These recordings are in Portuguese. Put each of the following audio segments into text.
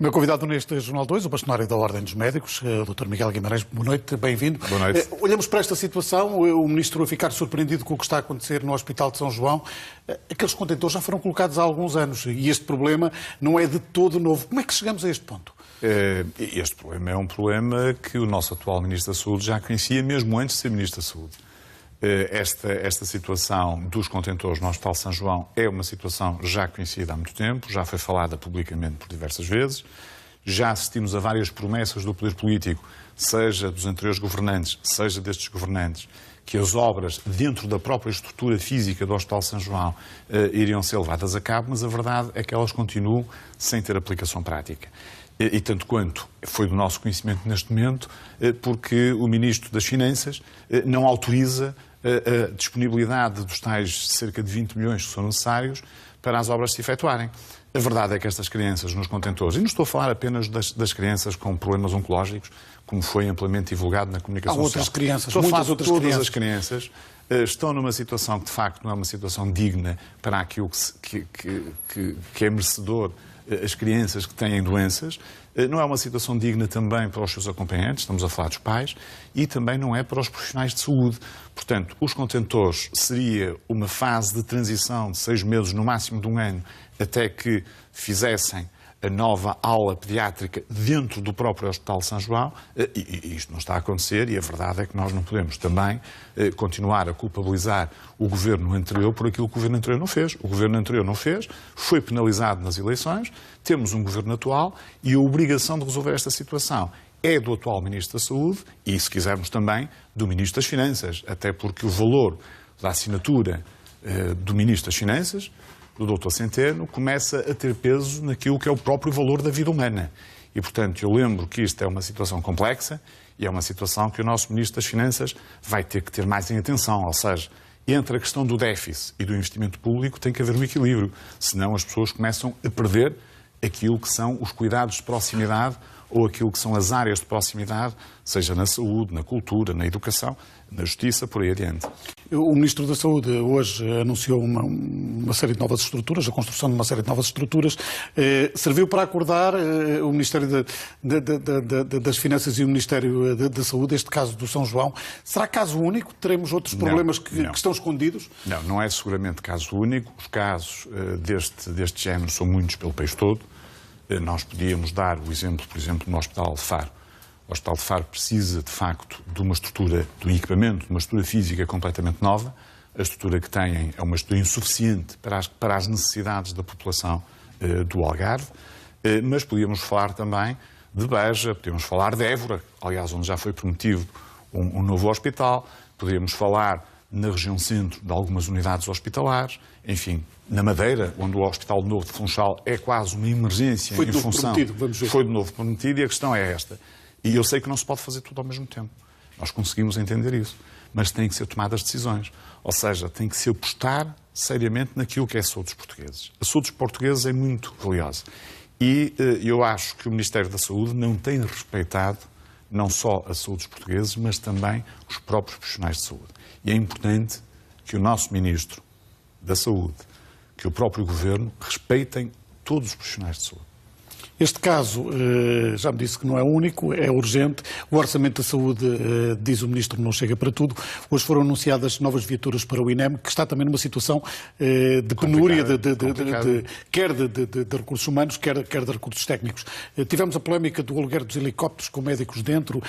Meu convidado neste Jornal 2, o bastonário da Ordem dos Médicos, o Dr. Miguel Guimarães. Boa noite, bem-vindo. Boa noite. Olhamos para esta situação, o Ministro a ficar surpreendido com o que está a acontecer no Hospital de São João. Aqueles contentores já foram colocados há alguns anos e este problema não é de todo novo. Como é que chegamos a este ponto? Este problema é um problema que o nosso atual Ministro da Saúde já conhecia, mesmo antes de ser Ministro da Saúde. Esta situação dos contentores no Hospital de São João é uma situação já conhecida há muito tempo, já foi falada publicamente por diversas vezes, já assistimos a várias promessas do poder político, seja dos anteriores governantes, seja destes governantes, que as obras dentro da própria estrutura física do Hospital de São João iriam ser levadas a cabo, mas a verdade é que elas continuam sem ter aplicação prática. E tanto quanto foi do nosso conhecimento neste momento, porque o Ministro das Finanças não autoriza a disponibilidade dos tais cerca de 20 milhões que são necessários para as obras se efetuarem. A verdade é que estas crianças nos contentores, e não estou a falar apenas das crianças com problemas oncológicos, como foi amplamente divulgado na comunicação social. Há outras crianças, estou a falar de todas crianças. As crianças estão numa situação que de facto não é uma situação digna para aquilo que é merecedor as crianças que têm doenças, não é uma situação digna também para os seus acompanhantes, estamos a falar dos pais, e também não é para os profissionais de saúde. Portanto, os contentores seria uma fase de transição de 6 meses, no máximo de 1 ano, até que fizessem a nova aula pediátrica dentro do próprio Hospital de São João, e isto não está a acontecer, e a verdade é que nós não podemos também continuar a culpabilizar o governo anterior por aquilo que o governo anterior não fez. O governo anterior não fez, foi penalizado nas eleições, temos um governo atual e a obrigação de resolver esta situação é do atual Ministro da Saúde e, se quisermos também, do Ministro das Finanças, até porque o valor da assinatura do Ministro das Finanças, do Dr. Centeno, começa a ter peso naquilo que é o próprio valor da vida humana. E, portanto, eu lembro que isto é uma situação complexa e é uma situação que o nosso Ministro das Finanças vai ter que ter mais em atenção. Ou seja, entre a questão do déficit e do investimento público tem que haver um equilíbrio. Senão as pessoas começam a perder aquilo que são os cuidados de proximidade ou aquilo que são as áreas de proximidade, seja na saúde, na cultura, na educação, na justiça, por aí adiante. O Ministro da Saúde hoje anunciou uma série de novas estruturas, a construção de uma série de novas estruturas. Serviu para acordar o Ministério das Finanças e o Ministério da Saúde, este caso do São João. Será caso único? Teremos outros problemas que estão escondidos? Não é seguramente caso único. Os casos deste género são muitos pelo país todo. Nós podíamos dar o exemplo, por exemplo, no Hospital de Faro. O Hospital de Faro precisa, de facto, de uma estrutura, de um equipamento, de uma estrutura física completamente nova. A estrutura que têm é uma estrutura insuficiente para as necessidades da população do Algarve. Mas podíamos falar também de Beja, podíamos falar de Évora, aliás, onde já foi prometido um novo hospital. Podíamos falar na região centro de algumas unidades hospitalares. Enfim, na Madeira, onde o Hospital de Novo de Funchal é quase uma emergência em função... Foi de novo prometido e a questão é esta. E eu sei que não se pode fazer tudo ao mesmo tempo. Nós conseguimos entender isso. Mas têm que ser tomadas decisões. Ou seja, tem que se apostar seriamente naquilo que é a saúde dos portugueses. A saúde dos portugueses é muito valiosa. E eu acho que o Ministério da Saúde não tem respeitado não só a saúde dos portugueses, mas também os próprios profissionais de saúde. E é importante que o nosso Ministro da Saúde, que o próprio Governo, respeitem todos os profissionais de saúde. Este caso, já me disse que não é único, é urgente. O Orçamento da Saúde, diz o Ministro, não chega para tudo. Hoje foram anunciadas novas viaturas para o INEM, que está também numa situação de penúria, quer de recursos humanos, quer de recursos técnicos. Tivemos a polémica do aluguer dos helicópteros com médicos dentro.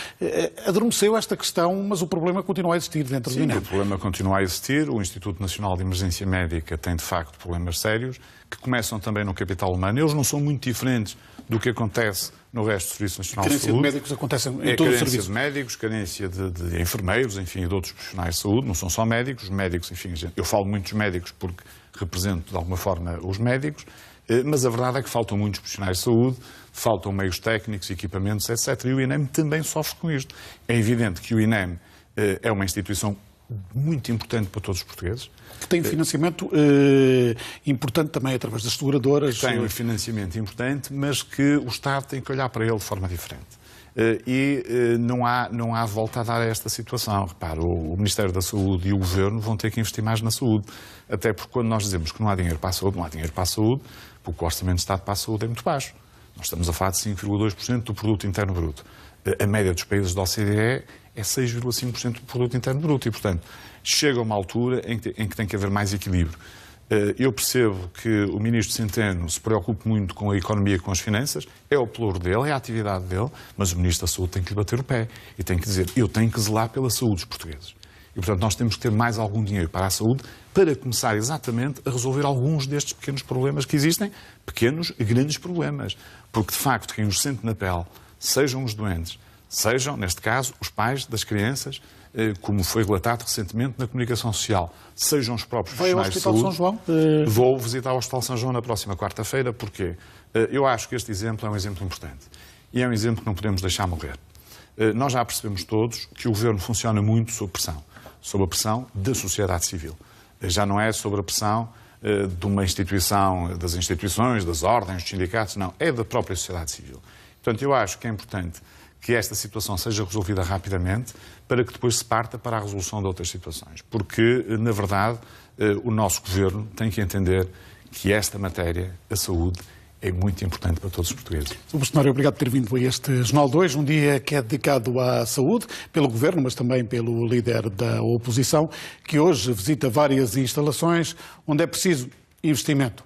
Adormeceu esta questão, mas o problema continua a existir dentro do INEM. Sim, o problema continua a existir. O Instituto Nacional de Emergência Médica tem, de facto, problemas sérios, que começam também no capital humano. Eles não são muito diferentes do que acontece no resto do Serviço Nacional de Saúde. Carência de médicos acontece em todo o serviço. Carência de médicos, carência de enfermeiros, enfim, e de outros profissionais de saúde. Não são só médicos. Os médicos, enfim, eu falo muito dos médicos porque represento, de alguma forma, os médicos, mas a verdade é que faltam muitos profissionais de saúde, faltam meios técnicos, equipamentos, etc. E o INEM também sofre com isto. É evidente que o INEM é uma instituição muito importante para todos os portugueses. Que tem um financiamento importante também através das seguradoras. Tem um financiamento importante, mas que o Estado tem que olhar para ele de forma diferente. Não há volta a dar a esta situação. Repara, o Ministério da Saúde e o Governo vão ter que investir mais na saúde. Até porque quando nós dizemos que não há dinheiro para a saúde, não há dinheiro para a saúde, porque o Orçamento de Estado para a saúde é muito baixo. Nós estamos a falar de 5,2% do produto interno bruto. A média dos países da OCDE é 6,5% do produto interno bruto e, portanto, chega a uma altura em que tem que haver mais equilíbrio. Eu percebo que o Ministro Centeno se preocupe muito com a economia e com as finanças, é o pluro dele, é a atividade dele, mas o Ministro da Saúde tem que lhe bater o pé e tem que dizer, eu tenho que zelar pela saúde dos portugueses. E, portanto, nós temos que ter mais algum dinheiro para a saúde para começar exatamente a resolver alguns destes pequenos problemas que existem, pequenos e grandes problemas. Porque, de facto, quem os sente na pele, sejam os doentes, sejam, neste caso, os pais das crianças, como foi relatado recentemente na comunicação social, sejam os próprios profissionais de saúde. Vai ao Hospital São João? Vou visitar o Hospital São João na próxima quarta-feira, porque eu acho que este exemplo é um exemplo importante. E é um exemplo que não podemos deixar morrer. Nós já percebemos todos que o Governo funciona muito sob a pressão da sociedade civil. Já não é sobre a pressão de uma instituição, das instituições, das ordens, dos sindicatos, não, é da própria sociedade civil. Portanto, eu acho que é importante que esta situação seja resolvida rapidamente para que depois se parta para a resolução de outras situações. Porque, na verdade, o nosso Governo tem que entender que esta matéria, a saúde, é muito importante para todos os portugueses. Sr. Bastonário, obrigado por ter vindo a este Jornal 2, um dia que é dedicado à saúde, pelo Governo, mas também pelo líder da oposição, que hoje visita várias instalações onde é preciso investimento.